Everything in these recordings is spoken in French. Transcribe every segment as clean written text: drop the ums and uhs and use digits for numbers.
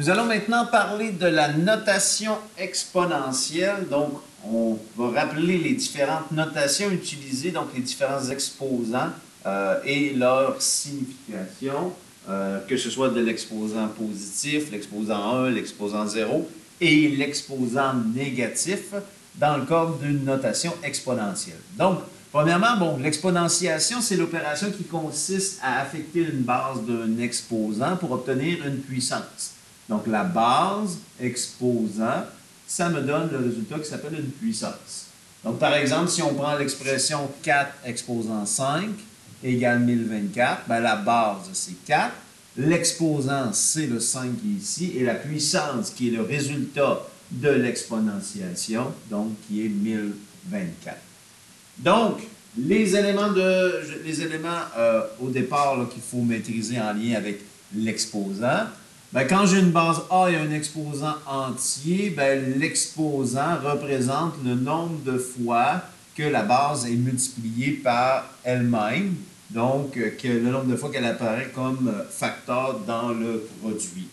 Nous allons maintenant parler de la notation exponentielle. Donc, on va rappeler les différentes notations utilisées, donc les différents exposants et leur signification, que ce soit de l'exposant positif, l'exposant 1, l'exposant 0 et l'exposant négatif dans le cadre d'une notation exponentielle. Donc, premièrement, bon, l'exponentiation, c'est l'opération qui consiste à affecter une base d'un exposant pour obtenir une puissance. Donc, la base exposant, ça me donne le résultat qui s'appelle une puissance. Donc, par exemple, si on prend l'expression 4 exposant 5 égale 1024, ben, la base, c'est 4. L'exposant, c'est le 5 qui est ici. Et la puissance, qui est le résultat de l'exponentiation, donc qui est 1024. Donc, les éléments au départ qu'il faut maîtriser en lien avec l'exposant, ben, quand j'ai une base A et un exposant entier, ben, l'exposant représente le nombre de fois que la base est multipliée par elle-même, donc le nombre de fois qu'elle apparaît comme facteur dans le produit.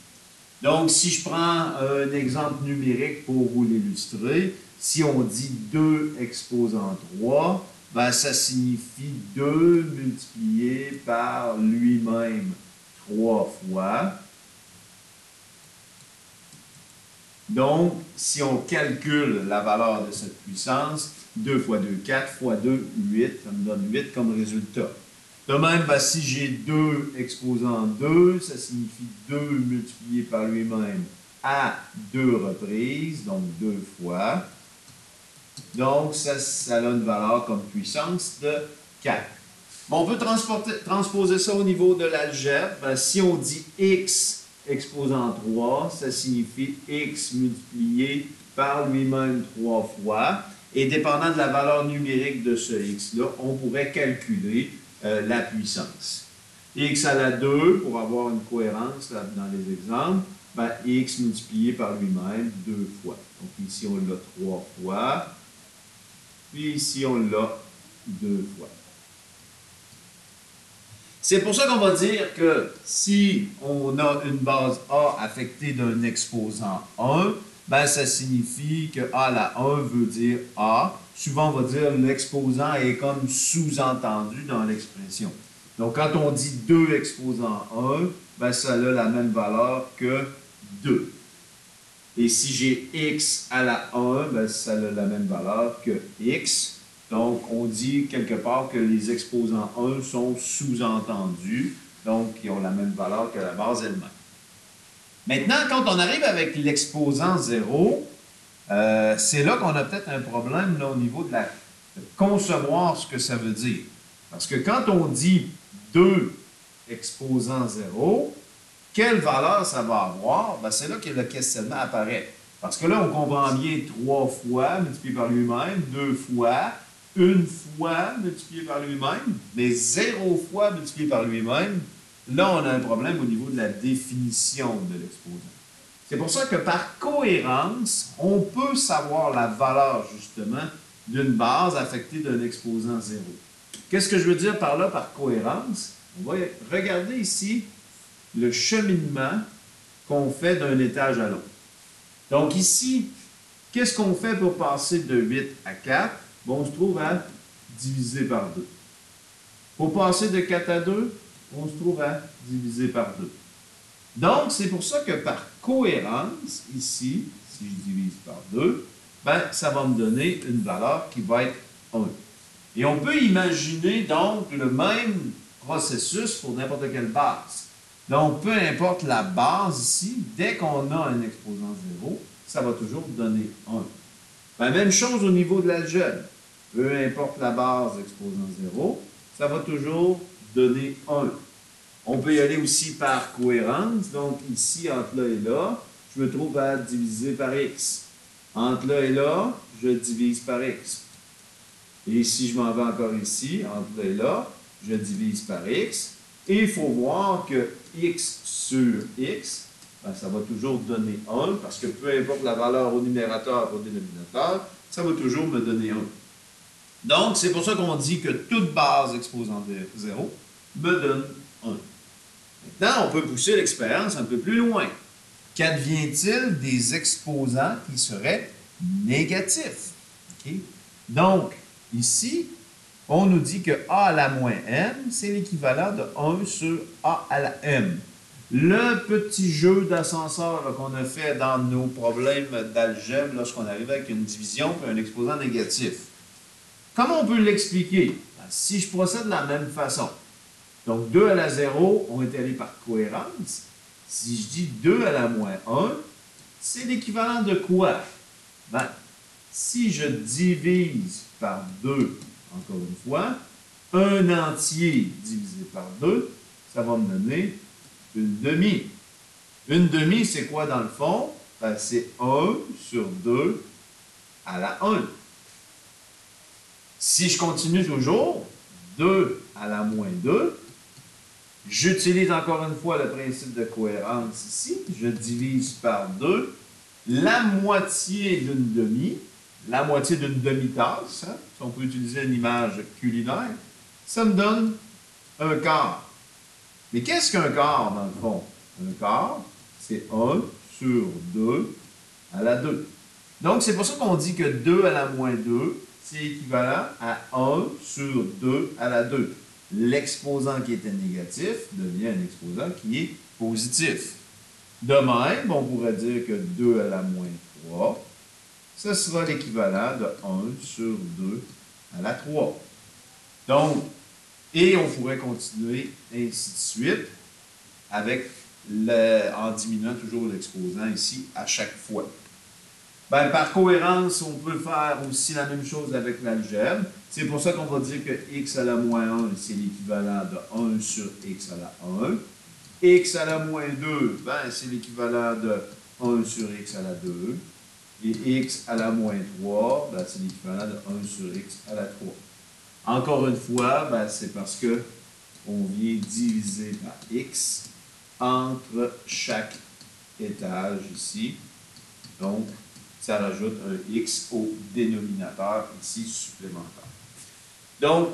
Donc, si je prends un exemple numérique pour vous l'illustrer, si on dit 2 exposant 3, ben, ça signifie 2 multiplié par lui-même 3 fois. Donc, si on calcule la valeur de cette puissance, 2 fois 2, 4 fois 2, 8, ça me donne 8 comme résultat. De même, ben, si j'ai 2 exposant 2, ça signifie 2 multiplié par lui-même à 2 reprises, donc 2 fois. Donc, ça a une valeur comme puissance de 4. Bon, on peut transposer ça au niveau de l'algèbre. Ben, si on dit x exposant 3, ça signifie x multiplié par lui-même 3 fois. Et dépendant de la valeur numérique de ce x-là, on pourrait calculer la puissance. X à la 2, pour avoir une cohérence là, dans les exemples, ben, x multiplié par lui-même 2 fois. Donc ici, on l'a 3 fois. Puis ici, on l'a 2 fois. C'est pour ça qu'on va dire que si on a une base A affectée d'un exposant 1, ben ça signifie que A à la 1 veut dire A. Souvent, on va dire l'exposant est comme sous-entendu dans l'expression. Donc, quand on dit 2 exposant 1, ben ça a la même valeur que 2. Et si j'ai x à la 1, ben ça a la même valeur que x. Donc, on dit quelque part que les exposants 1 sont sous-entendus, donc ils ont la même valeur que la base elle-même. Maintenant, quand on arrive avec l'exposant 0, c'est là qu'on a peut-être un problème là, au niveau de concevoir ce que ça veut dire. Parce que quand on dit 2 exposant 0, quelle valeur ça va avoir? Ben, c'est là que le questionnement apparaît. Parce que là, on comprend bien 3 fois multiplié par lui-même, 2 fois, 1 fois multiplié par lui-même, mais 0 fois multiplié par lui-même, là, on a un problème au niveau de la définition de l'exposant. C'est pour ça que par cohérence, on peut savoir la valeur, justement, d'une base affectée d'un exposant 0. Qu'est-ce que je veux dire par là, par cohérence? On va regarder ici le cheminement qu'on fait d'un étage à l'autre. Donc ici, qu'est-ce qu'on fait pour passer de 8 à 4? Bon, on se trouve à diviser par 2. Pour passer de 4 à 2, on se trouve à diviser par 2. Donc, c'est pour ça que par cohérence, ici, si je divise par 2, ben, ça va me donner une valeur qui va être 1. Et on peut imaginer donc le même processus pour n'importe quelle base. Donc, peu importe la base ici, dès qu'on a un exposant 0, ça va toujours donner 1. Ben, même chose au niveau de l'algèbre. Peu importe la base exposant 0, ça va toujours donner 1. On peut y aller aussi par cohérence. Donc, ici, entre là et là, je me trouve à diviser par x. Entre là et là, je divise par x. Et si je m'en vais encore ici, entre là et là, je divise par x. Et il faut voir que x sur x, ben, ça va toujours donner 1, parce que peu importe la valeur au numérateur ou au dénominateur, ça va toujours me donner 1. Donc, c'est pour ça qu'on dit que toute base exposant 0 me donne 1. Maintenant, on peut pousser l'expérience un peu plus loin. Qu'advient-il des exposants qui seraient négatifs? Okay? Donc, ici, on nous dit que a à la moins m, c'est l'équivalent de 1 sur a à la m. Le petit jeu d'ascenseur qu'on a fait dans nos problèmes d'algèbre lorsqu'on arrive avec une division et un exposant négatif. Comment on peut l'expliquer? Si je procède de la même façon, donc 2 à la 0, on est allé par cohérence. Si je dis 2 à la moins 1, c'est l'équivalent de quoi? Ben, si je divise par 2, encore une fois, un entier divisé par 2, ça va me donner une demi. Une demi, c'est quoi dans le fond? Ben, c'est 1 sur 2 à la 1. Si je continue toujours, 2 à la moins 2, j'utilise encore une fois le principe de cohérence ici. Je divise par 2 la moitié d'une demi, la moitié d'une demi-tasse, hein, si on peut utiliser une image culinaire, ça me donne un quart. Mais qu'est-ce qu'un quart dans le fond? Un quart, c'est 1 sur 2 à la 2. Donc, c'est pour ça qu'on dit que 2 à la moins 2, c'est équivalent à 1 sur 2 à la 2. L'exposant qui était négatif devient un exposant qui est positif. De même, on pourrait dire que 2 à la moins 3, ce sera l'équivalent de 1 sur 2 à la 3. Donc, et on pourrait continuer ainsi de suite avec en diminuant toujours l'exposant ici à chaque fois. Ben, par cohérence, on peut faire aussi la même chose avec l'algèbre. C'est pour ça qu'on va dire que x à la moins 1, c'est l'équivalent de 1 sur x à la 1. X à la moins 2, ben, c'est l'équivalent de 1 sur x à la 2. Et x à la moins 3, ben, c'est l'équivalent de 1 sur x à la 3. Encore une fois, ben, c'est parce que on vient diviser par x entre chaque étage ici. Donc, ça rajoute un x au dénominateur ici supplémentaire. Donc,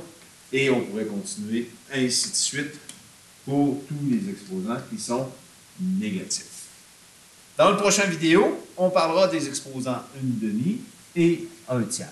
et on pourrait continuer ainsi de suite pour tous les exposants qui sont négatifs. Dans la prochaine vidéo, on parlera des exposants 1/2 et 1/3.